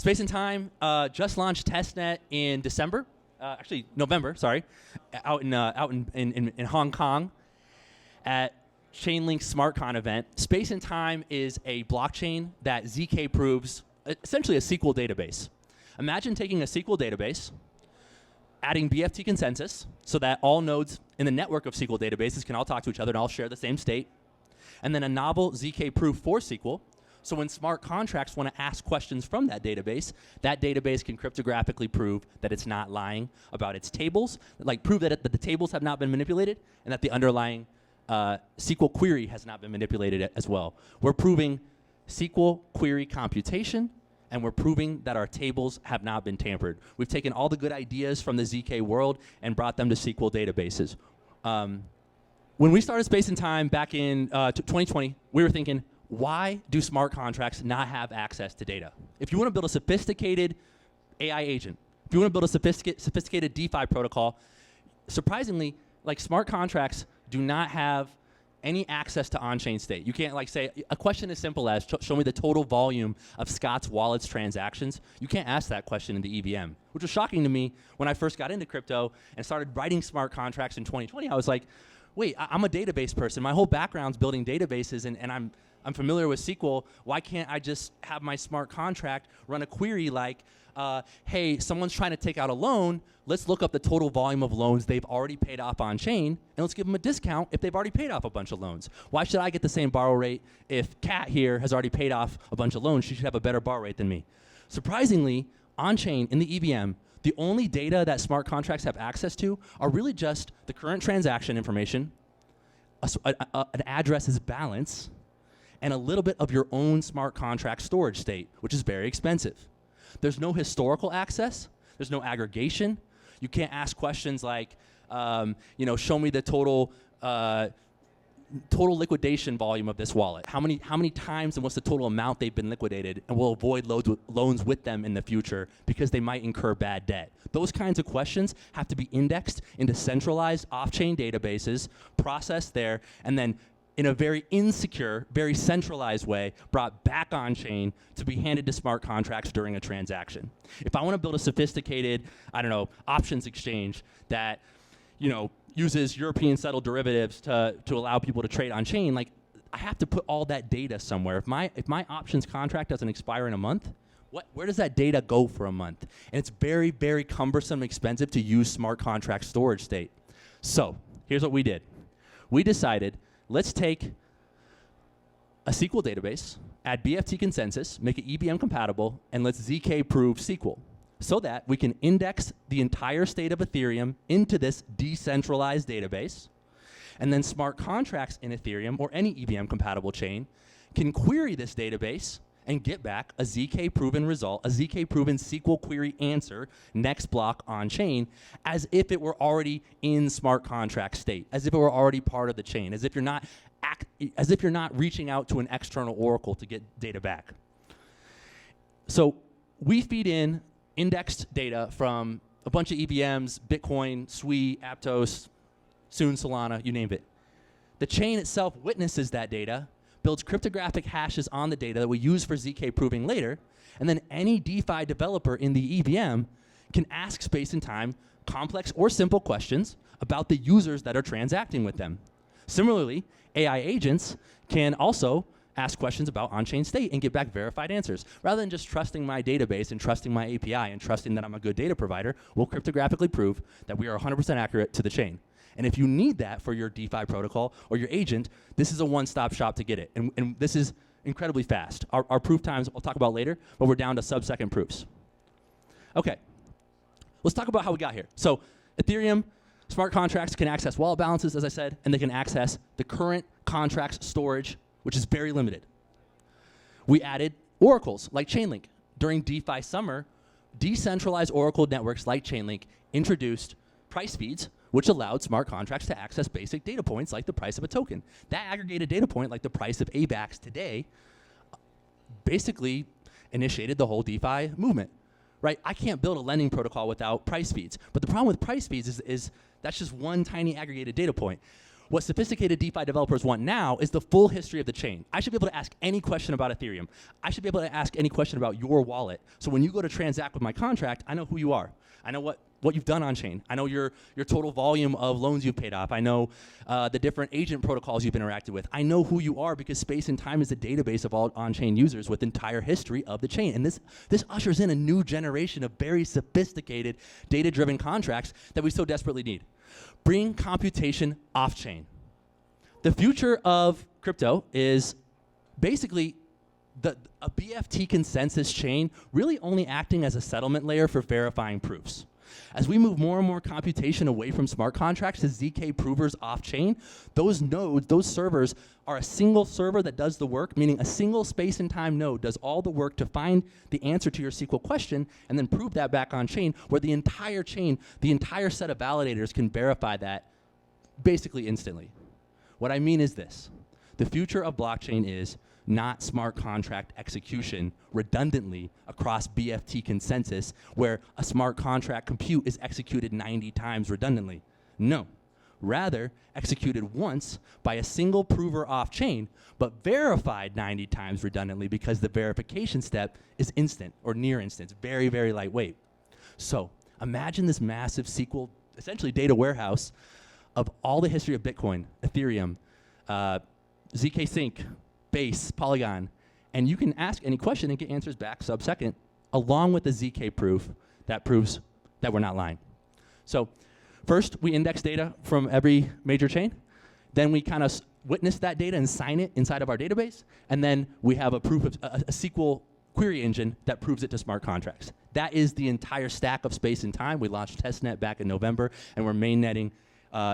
Space and Time just launched testnet in December, actually November, sorry, out in Hong Kong at Chainlink SmartCon event. Space and Time is a blockchain that ZK proves essentially a SQL database. Imagine taking a SQL database, adding BFT consensus so that all nodes in the network of SQL databases can all talk to each other and all share the same state, and then a novel ZK proof for SQL. So when smart contracts want to ask questions from that database can cryptographically prove that it's not lying about its tables, like prove that the tables have not been manipulated and that the underlying SQL query has not been manipulated as well. We're proving SQL query computation, and we're proving that our tables have not been tampered. We've taken all the good ideas from the ZK world and brought them to SQL databases. When we started Space and Time back in 2020, we were thinking, why do smart contracts not have access to data? If you want to build a sophisticated AI agent, if you want to build a sophisticated DeFi protocol, surprisingly, like smart contracts do not have any access to on-chain state. You can't like say, a question as simple as, show me the total volume of Scott's wallet's transactions. You can't ask that question in the EVM, which was shocking to me when I first got into crypto and started writing smart contracts in 2020. I was like, wait, I'm a database person. My whole background's building databases, and I'm familiar with SQL. Why can't I just have my smart contract run a query like, hey, someone's trying to take out a loan. Let's look up the total volume of loans they've already paid off on chain, and let's give them a discount if they've already paid off a bunch of loans. Why should I get the same borrow rate if Kat here has already paid off a bunch of loans? She should have a better borrow rate than me. Surprisingly, on chain in the EVM, the only data that smart contracts have access to are really just the current transaction information, an address's balance, and a little bit of your own smart contract storage state, which is very expensive. There's no historical access. There's no aggregation. You can't ask questions like, show me the total liquidation volume of this wallet. How many times and what's the total amount they've been liquidated, and we'll avoid loans with them in the future because they might incur bad debt. Those kinds of questions have to be indexed into centralized off-chain databases, processed there, and then in a very insecure, very centralized way, brought back on chain to be handed to smart contracts during a transaction. If I want to build a sophisticated, options exchange that, uses European settled derivatives to allow people to trade on chain, like I have to put all that data somewhere. If my options contract doesn't expire in a month, where does that data go for a month? And it's very, very cumbersome and expensive to use smart contract storage state. So here's what we did. We decided, let's take a SQL database, add BFT consensus, make it EVM compatible, and let's ZK prove SQL so that we can index the entire state of Ethereum into this decentralized database, and then smart contracts in Ethereum or any EVM compatible chain can query this database and get back a ZK proven result, a ZK proven SQL query answer next block on chain, as if it were already in smart contract state, as if it were already part of the chain, as if you're not reaching out to an external oracle to get data back. So we feed in indexed data from a bunch of EVMs, Bitcoin, Sui, Aptos, soon Solana, you name it. The chain itself witnesses that data, builds cryptographic hashes on the data that we use for ZK proving later, and then any DeFi developer in the EVM can ask Space and Time complex or simple questions about the users that are transacting with them. Similarly, AI agents can also ask questions about on-chain state and get back verified answers. Rather than just trusting my database and trusting my API and trusting that I'm a good data provider, we'll cryptographically prove that we are 100% accurate to the chain. And if you need that for your DeFi protocol or your agent, this is a one-stop shop to get it. And this is incredibly fast. Our proof times, I'll talk about later, but we're down to sub-second proofs. Okay, let's talk about how we got here. So Ethereum smart contracts can access wallet balances, as I said, and they can access the current contract's storage, which is very limited. We added oracles like Chainlink. During DeFi summer, decentralized oracle networks like Chainlink introduced price feeds, which allowed smart contracts to access basic data points like the price of a token. That aggregated data point, like the price of AVAX today, basically initiated the whole DeFi movement, right? I can't build a lending protocol without price feeds. But the problem with price feeds is that's just one tiny aggregated data point. What sophisticated DeFi developers want now is the full history of the chain. I should be able to ask any question about Ethereum. I should be able to ask any question about your wallet. So when you go to transact with my contract, I know who you are. I know what you've done on chain. I know your total volume of loans you've paid off. I know the different agent protocols you've interacted with. I know who you are because Space and Time is a database of all on-chain users with entire history of the chain. And this ushers in a new generation of very sophisticated data-driven contracts that we so desperately need. Bring computation off-chain. The future of crypto is basically a BFT consensus chain really only acting as a settlement layer for verifying proofs. As we move more and more computation away from smart contracts to ZK provers off-chain, those nodes, those servers, are a single server that does the work, meaning a single space and time node does all the work to find the answer to your SQL question and then prove that back on-chain, where the entire chain, the entire set of validators can verify that basically instantly. What I mean is this. The future of blockchain is not smart contract execution redundantly across BFT consensus, where a smart contract compute is executed 90 times redundantly. No, rather executed once by a single prover off-chain, but verified 90 times redundantly because the verification step is instant or near instant, very, very lightweight. So imagine this massive SQL, essentially data warehouse of all the history of Bitcoin, Ethereum, ZK Sync, Base, Polygon, and you can ask any question and get answers back sub-second, along with the ZK proof that proves that we're not lying. So first, we index data from every major chain. Then we kind of witness that data and sign it inside of our database. And then we have a proof of a SQL query engine that proves it to smart contracts. That is the entire stack of Space and Time. We launched testnet back in November, and we're mainnetting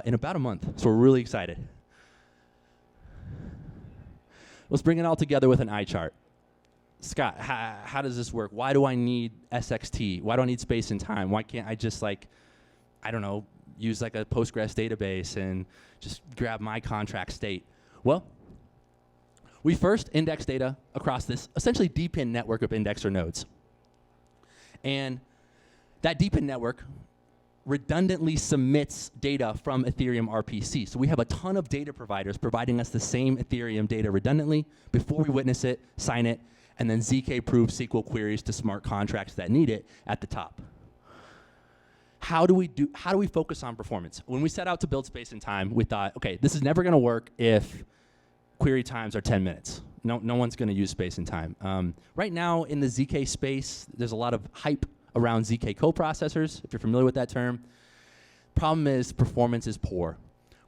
in about a month. So we're really excited. Let's bring it all together with an eye chart. Scott, how does this work? Why do I need SXT? Why do I need Space and Time? Why can't I just, like, I don't know, use like a Postgres database and just grab my contract state? Well, we first index data across this essentially DePIN network of indexer nodes. And that DePIN network redundantly submits data from Ethereum RPC. So we have a ton of data providers providing us the same Ethereum data redundantly before we witness it, sign it, and then ZK prove SQL queries to smart contracts that need it at the top. How do we focus on performance? When we set out to build Space and Time, we thought, okay, this is never gonna work if query times are 10 minutes. No one's gonna use Space and Time. Right now in the ZK space, there's a lot of hype around ZK coprocessors, if you're familiar with that term. Problem is performance is poor.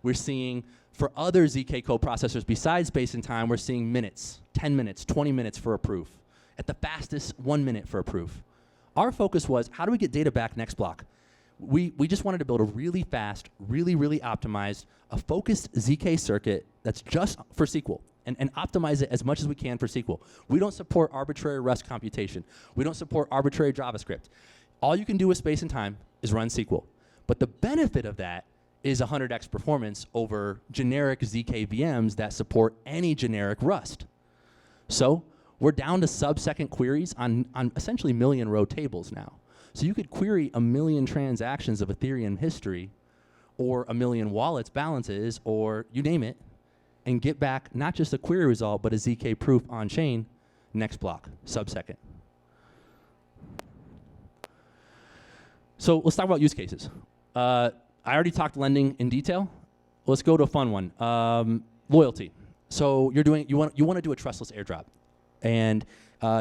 We're seeing, for other ZK coprocessors besides Space and Time, we're seeing minutes, 10 minutes, 20 minutes for a proof. At the fastest, 1 minute for a proof. Our focus was, how do we get data back next block? We just wanted to build a really fast, really optimized, a focused ZK circuit that's just for SQL. And optimize it as much as we can for SQL. We don't support arbitrary Rust computation. We don't support arbitrary JavaScript. All you can do with Space and Time is run SQL. But the benefit of that is 100x performance over generic ZK VMs that support any generic Rust. So we're down to sub-second queries on essentially million row tables now. So you could query 1 million transactions of Ethereum history, or 1 million wallets balances, or you name it, and get back not just a query result, but a ZK proof on-chain next block, sub-second. So let's talk about use cases. I already talked lending in detail. Let's go to a fun one. Loyalty. So you want to do a trustless airdrop, and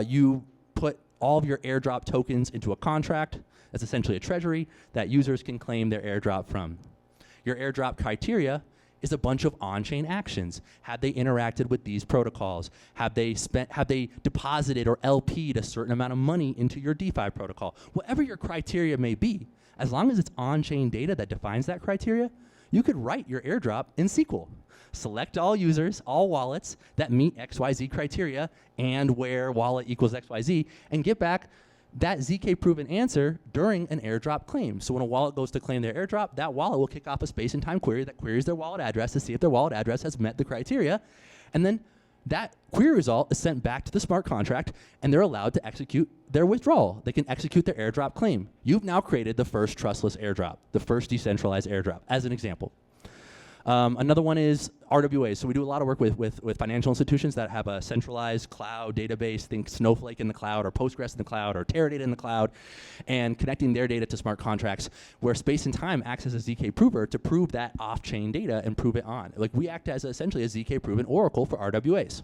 you put all of your airdrop tokens into a contract. That's essentially a treasury that users can claim their airdrop from. Your airdrop criteria is a bunch of on-chain actions. Have they interacted with these protocols? Have they deposited or LP'd a certain amount of money into your DeFi protocol? Whatever your criteria may be, as long as it's on-chain data that defines that criteria, you could write your airdrop in SQL. Select all users, all wallets that meet XYZ criteria and where wallet equals XYZ, and get back that ZK proven answer during an airdrop claim. So when a wallet goes to claim their airdrop, that wallet will kick off a Space and Time query that queries their wallet address to see if their wallet address has met the criteria. And then that query result is sent back to the smart contract, and they're allowed to execute their withdrawal. They can execute their airdrop claim. You've now created the first trustless airdrop, the first decentralized airdrop, as an example. Another one is RWAs. So we do a lot of work with financial institutions that have a centralized cloud database, think Snowflake in the cloud, or Postgres in the cloud, or Teradata in the cloud, and connecting their data to smart contracts, where space and time acts as a ZK prover to prove that off-chain data and prove it on. Like, we act as essentially a ZK proven oracle for RWAs.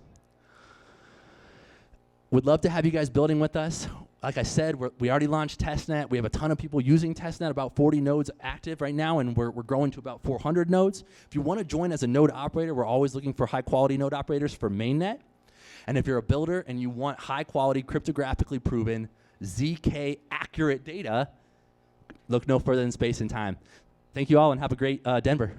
Would love to have you guys building with us. Like I said, we already launched testnet. We have a ton of people using testnet, about 40 nodes active right now, and we're growing to about 400 nodes. If you want to join as a node operator, we're always looking for high-quality node operators for mainnet. And if you're a builder and you want high-quality, cryptographically proven, ZK-accurate data, look no further than space and time. Thank you all, and have a great Denver.